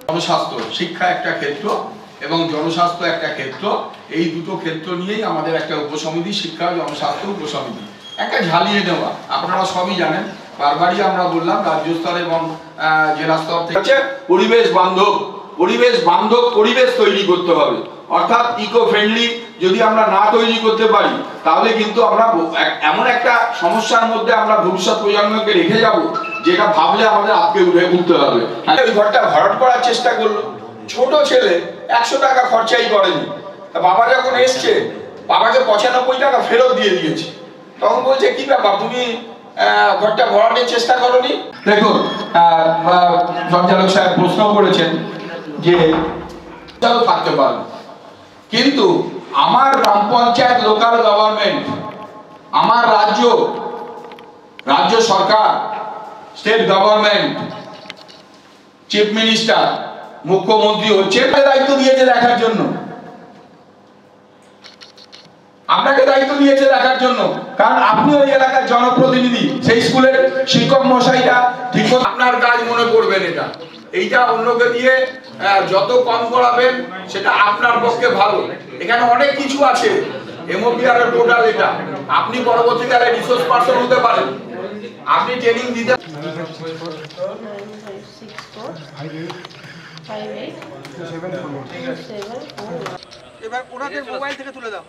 জনস্বাস্থ্য শিক্ষা একটা ক্ষেত্র এবং জনস্বাস্থ্য একটা ক্ষেত্র, এই দুটো ক্ষেত্র নিয়েই আমাদের একটা উপসমিতি, শিক্ষা জনস্বাস্থ্য উপসমিতি, একটা ঝালিয়ে দেওয়া। আপনারা সবই জানেন, বারবারই আমরা বললাম রাজ্য স্তর এবং জেলা স্তর থেকে পরিবেশ বান্ধব পরিবেশ তৈরি করতে হবে। অর্থাৎ ইকো ফ্রেন্ডলি যদি আমরা না তৈরি করতে পারি তাহলে কিন্তু আমরা এমন একটা সমস্যার মধ্যে আমরা ভবিষ্যৎ প্রজন্মকে রেখে যাব যেটা ভাবলে আমাদের আজকে উঠতে হবে। ওই ঘরটা ভরাট করার চেষ্টা করলো, ছোট ছেলে 100 টাকা খরচাই করেনি। বাবা যখন এসছে বাবাকে 95 টাকা ফেরত দিয়ে দিয়েছে। তখন বলছে কি ব্যাপার, তুমি ঘরটা ভরানোর চেষ্টা করনি? দেখুন, সঞ্চালক সাহেব প্রশ্ন করেছেন যে থাকতে পারবে, কিন্তু আমার গ্রাম পঞ্চায়েত, লোকাল গভর্নমেন্ট, আমার রাজ্য সরকার, স্টেট গভর্নমেন্ট, চিফ মিনিস্টার, মুখ্যমন্ত্রী হচ্ছে দায়িত্ব দিয়েছে দেখার জন্য, আপনাকে দায়িত্ব দিয়েছে দেখার জন্য, কারণ আপনি ওই এলাকার জনপ্রতিনিধি। সেই স্কুলের শিক্ষক মশাইরা ঠিক আপনার কাজ মনে করবেন, এইটা অন্যকে দিয়ে যত কম করাবেন সেটা আপনার পক্ষে ভালো। এখানে অনেক কিছু আছে, এমওপিআর এর পোর্টাল, এটা আপনি পরবর্তীকালে রিসোর্স পারসন হতে পারেন, আপনি ট্রেনিং দিতে। এবার ওনাদের মোবাইল থেকে তুলে দাও।